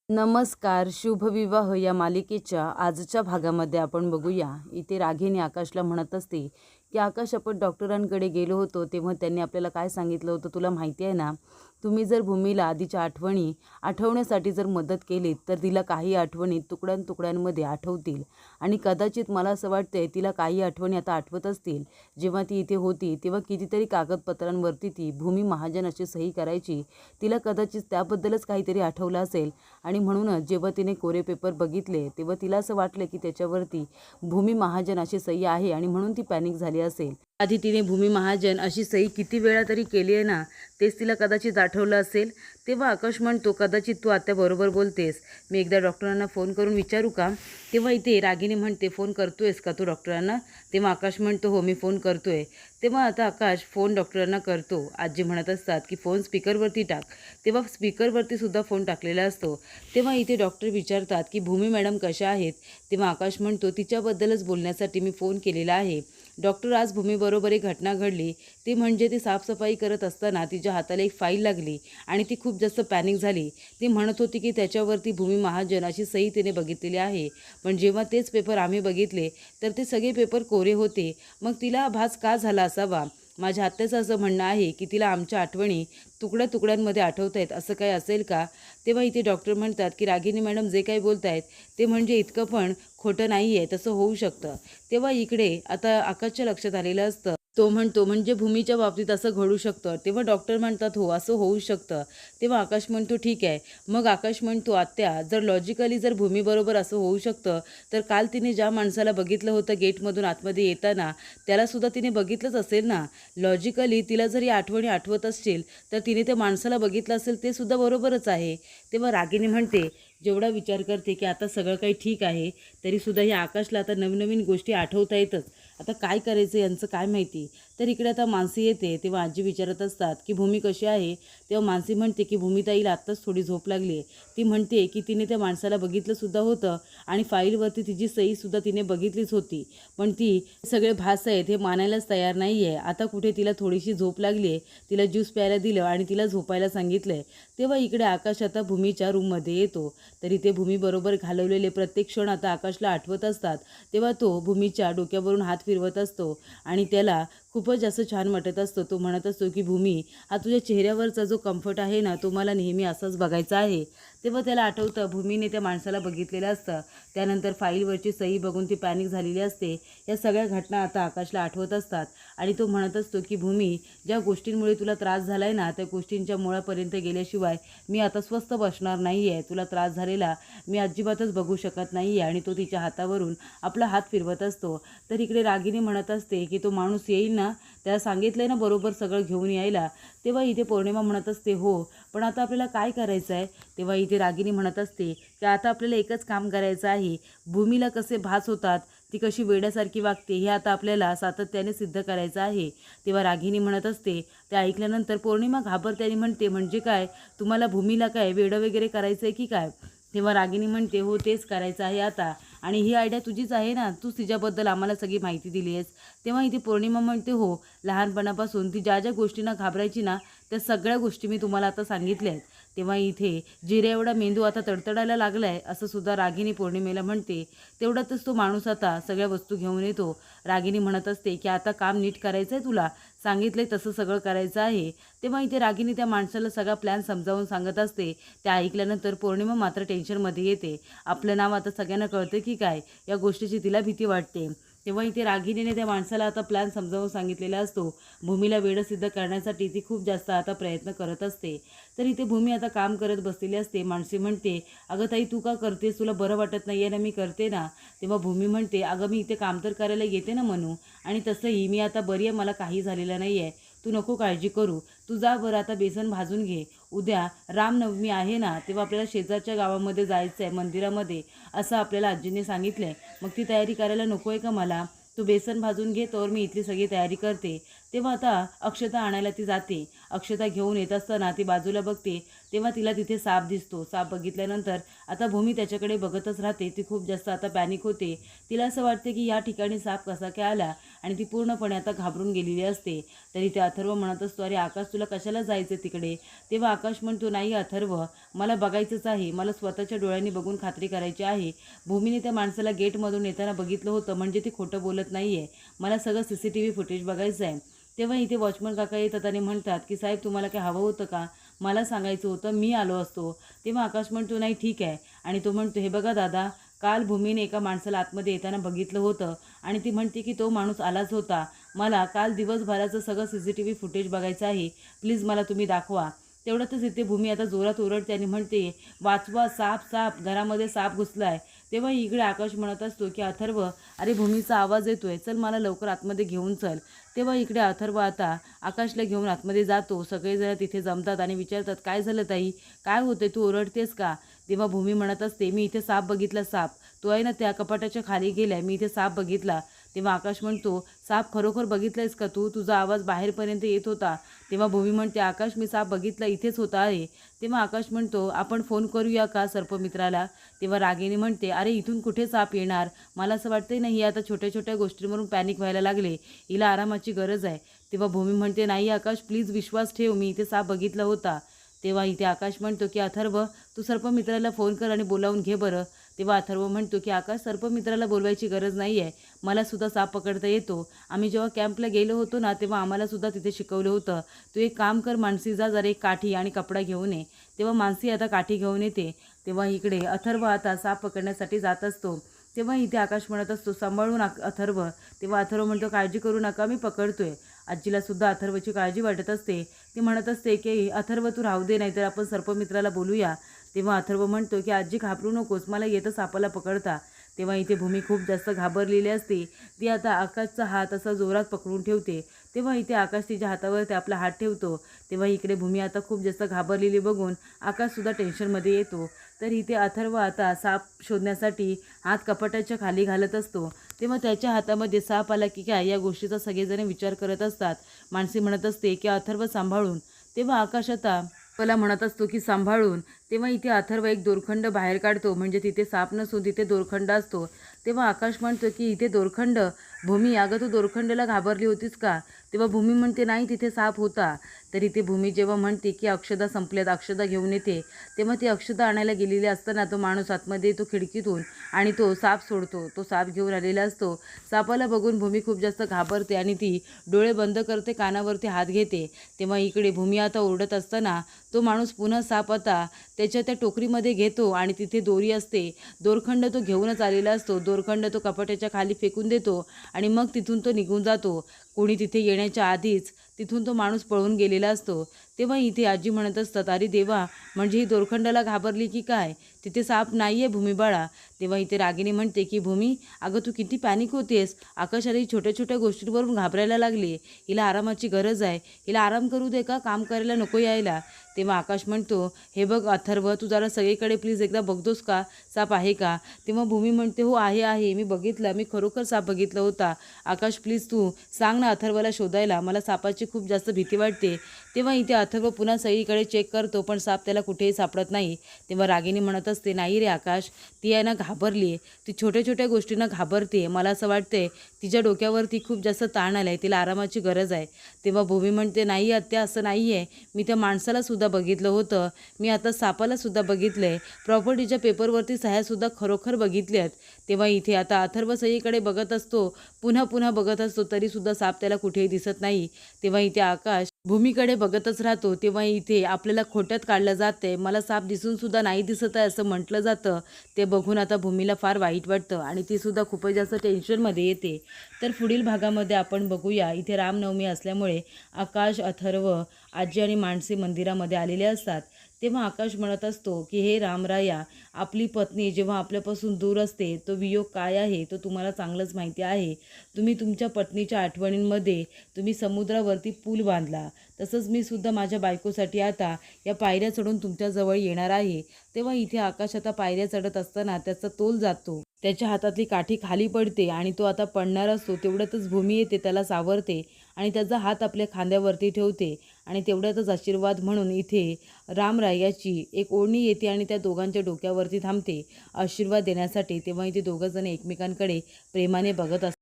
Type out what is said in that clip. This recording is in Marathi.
नमस्कार. शुभविवाह या मालिकेच्या आजच्या भागामध्ये आपण बघूया. इथे रागिनी आकाशला म्हणत असते की आकाश, आपण डॉक्टरांकडे गेलो होतो तेव्हा त्यांनी आपल्याला काय सांगितलं होतं तुला माहिती आहे ना? तुम्ही जर भूमीला आधीच्या आठवणी आठवण्यासाठी जर मदत केलीत तर तिला काही आठवणी तुकड्यांमध्ये आठवतील आणि कदाचित मला असं वाटतंय तिला काही आठवणी आता आठवत असतील. जेव्हा ती इथे होती तेव्हा कितीतरी कागदपत्रांवरती ती भूमी महाजन अशी सही करायची. तिला कदाचित त्याबद्दलच काहीतरी आठवलं असेल आणि म्हणूनच जेव्हा तिने कोरे पेपर बघितले तेव्हा तिला असं वाटलं की त्याच्यावरती भूमी महाजन अशी सही आहे आणि म्हणून ती पॅनिक झाली असेल. आधी तिने भूमी महाजन अशी सही किती वेळा तरी केली आहे ना, तेच तिला कदाचित आठवलं असेल. तेव्हा आकाश म्हणतो, कदाचित तू आत्याबरोबर बोलतेस, मी एकदा डॉक्टरांना फोन करून विचारू का? तेव्हा इथे रागिनी म्हणते, फोन करतोयस का तू डॉक्टरांना? तेव्हा आकाश म्हणतो, हो मी फोन करतोय. तेव्हा आता आकाश फोन डॉक्टरांना करतो. आजी म्हणत असतात की फोन स्पीकरवरती टाक. तेव्हा स्पीकरवरती सुद्धा फोन टाकलेला असतो. तेव्हा इथे डॉक्टर विचारतात की भूमी मॅडम कशा आहेत? तेव्हा आकाश म्हणतो, तिच्याबद्दलच बोलण्यासाठी मी फोन केलेला आहे. डॉक्टर, आज भूमीबरोबर एक घटना घडली. ती म्हणजे ती साफसफाई करत असताना तिच्या हाताला एक फाईल लागली आणि ती खूप जास्त पॅनिक झाली. ती म्हणत होती की त्याच्यावरती भूमी महाजन अशी सही तिने बघितलेली आहे. पण जेव्हा तेच पेपर आम्ही बघितले तर ते सगळे पेपर कोरे होते. मग तिला भास का झाला असावा? माझ्या आत्याचं असं म्हणणं आहे की तिला आमच्या आठवणी तुकड्यांमध्ये आठवत आहेत, असं काही असेल का? तेव्हा इथे डॉक्टर म्हणतात की रागिनी मॅडम जे काही बोलत आहेत ते म्हणजे इतकं पण खोटं नाही आहे, तसं होऊ शकतं. तेव्हा इकडे आता आकाशच्या लक्षात आलेलं असतं. तो म्हणतो, म्हणजे भूमीच्या बाबतीत असं घडू शकतं. तेव्हा डॉक्टर म्हणतात, हो असं होऊ शकतं. तेव्हा आकाश म्हणतो, ठीक आहे. मग आकाश म्हणतो, आत्या, जर लॉजिकली जर भूमीबरोबर असं होऊ शकतं तर काल तिने ज्या माणसाला बघितलं होतं गेटमधून आतमध्ये येताना त्यालासुद्धा तिने बघितलंच असेल ना. लॉजिकली तिला जर या आठवणी आठवत असतील तर तिने त्या माणसाला बघितलं असेल, ते सुद्धा बरोबरच आहे. तेव्हा रागिनी म्हणते, जेवढा विचार करते की आता सगळं काही ठीक आहे तरीसुद्धा या आकाशला आता नवीन नवीन गोष्टी आठवता येतच. आता काय करायचं यांचं काय माहिती. तर इकडे आता मानसी येते. तेव्हा आजी विचारत असतात की भूमी कशी आहे? तेव्हा मानसी म्हणते की भूमिताईला आत्ताच थोडी झोप लागली आहे. ती म्हणते की तिने त्या माणसाला बघितलंसुद्धा होतं आणि फाईलवरती तिची सहीसुद्धा तिने बघितलीच होती. पण ती सगळे भास आहेत हे मानायलाच तयार नाही आहे. आता कुठे तिला थोडीशी झोप लागली आहे. तिला ज्यूस प्यायला दिलं आणि तिला झोपायला सांगितलं आहे. तेव्हा इकडे आकाश आता भूमीच्या रूममध्ये येतो. तर इथे भूमीबरोबर घालवलेले प्रत्येक क्षण आता आकाशला आठवत असतात. तेव्हा तो भूमीच्या डोक्यावरून हात फिरवत असतो आणि त्याला खूपच जास्त छान वाटत असतो. तो म्हणत असतो की भूमी, हा तुझ्या चेहऱ्यावरचा जो कम्फर्ट आहे ना, तो मला नेहमी असाच बघायचा आहे. तेव्हा त्याला आठवतं भूमीने त्या माणसाला बघितलेलं असतं. त्यानंतर फाईलवरची सही बघून ती पॅनिक झालेली असते. या सगळ्या घटना आता आकाशला आठवत असतात आणि तो म्हणत असतो की भूमी, ज्या गोष्टींमुळे तुला त्रास झाला आहे ना, त्या गोष्टींच्या मुळापर्यंत गेल्याशिवाय मी आता स्वस्थ बसणार नाही आहे. तुला त्रास झालेला मी अजिबातच बघू शकत नाही आहे. आणि तो तिच्या हातावरून आपला हात फिरवत असतो. तर इकडे रागिनी म्हणत असते की तो माणूस येईल ना, त्याला सांगितलं आहे ना बरोबर सगळं घेऊन यायला. तेव्हा इथे पौर्णिमा म्हणत असते, हो पण आता आपल्याला काय करायचं आहे? तेव्हा इथे रागिनी म्हणत असते की आता आपल्याला एकच काम करायचं आहे. भूमीला कसे भास होतात, ती कशी वेड्यासारखी वागते, हे आता आपल्याला सातत्याने सिद्ध करायचं आहे. तेव्हा रागिनी म्हणत असते. ते ऐकल्यानंतर पौर्णिमा घाबरते आणि म्हणते, म्हणजे काय, तुम्हाला भूमीला काय वेडं वगैरे करायचं आहे की काय? तेव्हा रागिनी म्हणते, हो तेच करायचं आहे आता. आणि ही आयडिया तुझीच आहे ना, तूच तिच्याबद्दल आम्हाला सगळी माहिती दिली आहेस. तेव्हा इथे पौर्णिमा म्हणते, हो, लहानपणापासून ती ज्या ज्या गोष्टींना घाबरायची ना, त्या सगळ्या गोष्टी मी तुम्हाला आता सांगितल्या आहेत. तेव्हा इथे जिऱ्या एवढा मेंदू आता तडतडायला लागला आहे, असं सुद्धा रागिनी पौर्णिमेला म्हणते. तेवढ्यातच तो माणूस आता सगळ्या वस्तू घेऊन येतो. रागिनी म्हणत असते की आता काम नीट करायचं आहे, तुला सांगितलंय तसं सगळं करायचं आहे. तेव्हा इथे रागिनी त्या माणसाला सगळा प्लॅन समजावून सांगत असते. त्या ऐकल्यानंतर पौर्णिमा मात्र टेन्शनमध्ये येते. आपलं नाव आता सगळ्यांना कळतं की काय, या गोष्टीची तिला भीती वाटते. तेव्हा इथे रागिनीने त्या माणसाला आता प्लॅन समजावून सांगितलेला असतो. भूमीला वेडं सिद्ध करण्यासाठी ती खूप जास्त आता प्रयत्न करत असते. तर इथे भूमी आता काम करत बसलेली असते. मानसी म्हणते, अगं ताई तू का करतेस, तुला बरं वाटत नाही आहे ना? मी करते ना. तेव्हा भूमी म्हणते, अगं मी इथे काम तर करायला येते ना म्हणू, आणि तसंही मी आता बरी आहे, मला काही झालेलं नाही आहे. तू नको काळजी करू, तू जा बरं आता बेसन भाजून घे. उद्या रामनवमी आहे ना, तेव्हा आपल्याला शेजारच्या गावामध्ये जायचं आहे मंदिरामध्ये, असं आपल्याला आजीने सांगितलं आहे. मग ती तयारी करायला नको आहे का मला? तू बेसन भाजून घे, तर मी इथली सगळी तयारी करते. तेव्हा आता अक्षता आणायला ती जाते. अक्षता घेऊन येत असताना ती बाजूला बघते, तेव्हा तिला तिथे साप दिसतो. साप बघितल्यानंतर आता भूमी त्याच्याकडे बघतच राहते. ती खूप जास्त आता पॅनिक होते. तिला असं वाटते की या ठिकाणी साप कसा काय आला, आणि ती पूर्णपणे आता घाबरून गेलेली असते. तरी ते अथर्व म्हणत असतो, अरे आकाश, तुला कशाला जायचं तिकडे? तेव्हा आकाश म्हणतो, नाही अथर्व, मला बघायचंच आहे, मला स्वतःच्या डोळ्यांनी बघून खात्री करायची आहे. भूमीने त्या माणसाला गेटमधून येताना बघितलं होतं, म्हणजे ती खोटं बोलत नाही आहे. मला सगळं CCTV फुटेज बघायचं आहे. तेव्हा इथे वॉचमन काका येतात आणि म्हणतात की साहेब, तुम्हाला काय हवं होतं का? मला सांगायचं होतं, मी आलो असतो. तेव्हा आकाश म्हणतो, नाही ठीक आहे. आणि तो म्हणतो, हे बघा दादा, काल भूमीने एका माणसाला आतमध्ये येताना बघितलं होतं आणि ती म्हणते की तो माणूस आलाच होता. मला काल दिवसभराचं सगळं CCTV फुटेज बघायचं आहे. प्लीज मला तुम्ही दाखवा. तेवढ्यातच इथे भूमी आता जोरात ओरडते आणि म्हणते, वाचवा, साप साप, घरामध्ये साप घुसलाय. तेव्हा इकडे आकाश म्हणत असतो की अथर्व, अरे भूमीचा आवाज येतोय, चल मला लवकर आतमध्ये घेऊन चल. तेव्हा इकडे अथर्व आता आकाशला घेऊन आतमध्ये जातो. सगळेजण तिथे जमतात आणि विचारतात, काय झालं ताई, काय होते, तू ओरडतेस का? तेव्हा भूमी म्हणत असते, मी इथे साप बघितला, साप तो आहे ना त्या कपाटाच्या खाली गेलाय, मी इथे साप बघितला. तेव्हा आकाश म्हणतो, साप खरोखर बघितलायस का तू? तुझा आवाज बाहेरपर्यंत येत होता. तेव्हा भूमी म्हणते, आकाश, मी साप बघितला, इथेच होता आहे. तेव्हा आकाश म्हणतो, आपण फोन करूया का सर्पमित्राला? तेव्हा रागिनी म्हणते, अरे इथून कुठे साप येणार? मला असं वाटतंय ना, ही आता छोट्या छोट्या गोष्टींवरून पॅनिक व्हायला लागले, हिला आरामाची गरज आहे. तेव्हा भूमी म्हणते, नाही आकाश, प्लीज विश्वास ठेव, मी इथे साप बघितला होता. तेव्हा इथे आकाश म्हणतो की अथर्व, तू सर्पमित्राला फोन कर आणि बोलावून घे बरं. तेव्हा अथर्व म्हणतो की आकाश, सर्पमित्राला बोलवायची गरज नाही आहे, मलासुद्धा साप पकडता येतो. आम्ही जेव्हा कॅम्पला गेलो होतो ना, तेव्हा आम्हालासुद्धा तिथे शिकवलं होतं. तू एक काम कर मानसी, जा जरा एक काठी आणि कपडा घेऊन ये. तेव्हा मानसी आता काठी घेऊन येते. तेव्हा इकडे अथर्व आता साप पकडण्यासाठी जात असतो. तेव्हा इथे आकाश म्हणत असतो, सांभाळून अथर्व. तेव्हा अथर्व म्हणतो, काळजी करू नका, मी पकडतोय. आजीलासुद्धा अथर्वची काळजी वाटत असते. ती म्हणत असते की अथर्व, तू राहू दे, नाहीतर आपण सर्पमित्राला बोलूया. तेव्हा अथर्व म्हणतो की आजी, घाबरू नकोस, मला येतं सापाला पकडता. तेव्हा इथे भूमी खूप जास्त घाबरलेली असते. ती आता आकाशचा हात असा जोरात पकडून ठेवते. तेव्हा इथे आकाश तिच्या हातावरती आपला हात ठेवतो. तेव्हा इकडे भूमी आता खूप जास्त घाबरलेली बघून आकाशसुद्धा टेन्शनमध्ये येतो. तर इथे अथर्व आता साप शोधण्यासाठी हात कपाटाच्या खाली घालत असतो. तेव्हा त्याच्या हातामध्ये साप आला की काय, या गोष्टीचा सगळेजण विचार करत असतात. मानसी म्हणत असते की अथर्व, सांभाळून. तेव्हा आकाश आता मला म्हणत असतो की सांभाळून. तेव्हा इथे अथर्व एक दोरखंड बाहेर काढतो, म्हणजे तिथे साप नसून तिथे दोरखंड असतो. तेव्हा आकाश म्हणतो की इथे दोरखंड? भूमी, अगं तू दोरखंडला घाबरली होतीस का? तेव्हा भूमी म्हणते, नाही तिथे साप होता. तर इथे भूमी जेव्हा म्हणते की अक्षता संपल्यात, अक्षता घेऊन येते. तेव्हा ती अक्षता आणायला गेलेली असताना तो माणूस आतमध्ये येतो खिडकीतून आणि तो साप सोडतो. तो साप घेऊन आलेला असतो. सापाला बघून भूमी खूप जास्त घाबरते आणि ती डोळे बंद करते, कानावरती हात घेते. तेव्हा इकडे भूमी आता ओरडत असताना तो माणूस पुन्हा साप आता त्याच्या त्या टोकरीमध्ये घेतो आणि तिथे दोरी असते. दोरखंड तो घेऊनच आलेला असतो. दोरखंड तो कपाटाच्या खाली फेकून देतो आणि मग तिथून तो निघून जातो. कोणी तिथे येण्याच्या आधीच तिथून तो माणूस पळून गेलेला असतो. तेव्हा इथे आजी म्हणत असतात, अरे देवा, म्हणजे ही दोरखंडाला घाबरली की काय? तिथे साप नाही आहे भूमी बाळा. तेव्हा इथे रागिनी म्हणते की भूमी, अगं तू किती पॅनिक होतेस. आकाश आधी छोट्या छोट्या गोष्टींवरून घाबरायला लागली. हिला आरामाची गरज आहे, हिला आराम करू दे का, काम करायला नको यायला. तेव्हा आकाश म्हणतो, हे बघ अथर्व, तू जरा सगळीकडे प्लीज एकदा बघतोस का, साप आहे का? तेव्हा भूमी म्हणते, हो आहे, मी बघितलं, मी खरोखर साप बघितला होता. आकाश प्लीज तू सांग ना अथर्वला शोधायला, मला सापाची खूप जास्त भीती वाटते. तेव्हा इथे अथर्व पुन्हा सगळीकडे चेक करतो, पण साप त्याला कुठेही सापडत नाही. तेव्हा रागिनी म्हणत असते, नाही रे आकाश, ती आहे ना घाबरली आहे, ती छोट्या छोट्या गोष्टींना घाबरते. मला असं वाटतंय तिच्या डोक्यावरती खूप जास्त ताण आला आहे, तिला आरामाची गरज आहे. तेव्हा भूमी म्हणते, नाही आत्या, असं नाही आहे, मी त्या माणसालासुद्धा बघितलं होतं, मी आता सापालासुद्धा बघितलं आहे, प्रॉपर्टीच्या पेपरवरती सह्यासुद्धा खरोखर बघितल्या आहेत. तेव्हा इथे आता अथर्व सगळीकडे बघत असतो, पुन्हा पुन्हा बघत असतो, तरीसुद्धा साप त्याला कुठेही दिसत नाही. तेव्हा इथे आकाश भूमीकडे बघतच राहतो. तेव्हा इथे आपल्याला खोट्यात काढलं जाते, मला साप दिसून सुद्धा नाही दिसत आहे असं म्हटलं जातं. ते बघून आता भूमीला फार वाईट वाटतं आणि ती सुद्धा खूपच जास्त टेन्शनमध्ये येते. तर पुढील भागामध्ये आपण बघूया. इथे रामनवमी असल्यामुळे आकाश, अथर्व, आजी आणि मानसी मंदिरामध्ये आलेले असतात. तेव्हा आकाश म्हणत असतो की हे रामराया, आपली पत्नी जेव्हा आपल्यापासून दूर असते तो वियोग काय आहे तो तुम्हाला चांगलंच माहिती आहे. तुम्ही तुमच्या पत्नीच्या आठवणींमध्ये तुम्ही समुद्रावरती पूल बांधला, तसंच मी सुद्धा माझ्या बायकोसाठी आता या पायऱ्या चढून तुमच्याजवळ येणार आहे. तेव्हा इथे आकाश आता पायऱ्या चढत असताना त्याचा तोल जातो, त्याच्या हातातली काठी खाली पडते आणि तो आता पडणार असतो. तेवढ्यातच भूमी येते, त्याला सावरते आणि त्याचा हात आपल्या खांद्यावरती ठेवते आणि तेवढ्यातच आशीर्वाद म्हणून इथे रामरायाची एक ओढणी येते आणि त्या दोघांच्या डोक्यावरती थांबते आशीर्वाद देण्यासाठी. तेव्हा इथे दोघंजण एकमेकांकडे प्रेमाने बघत असतात.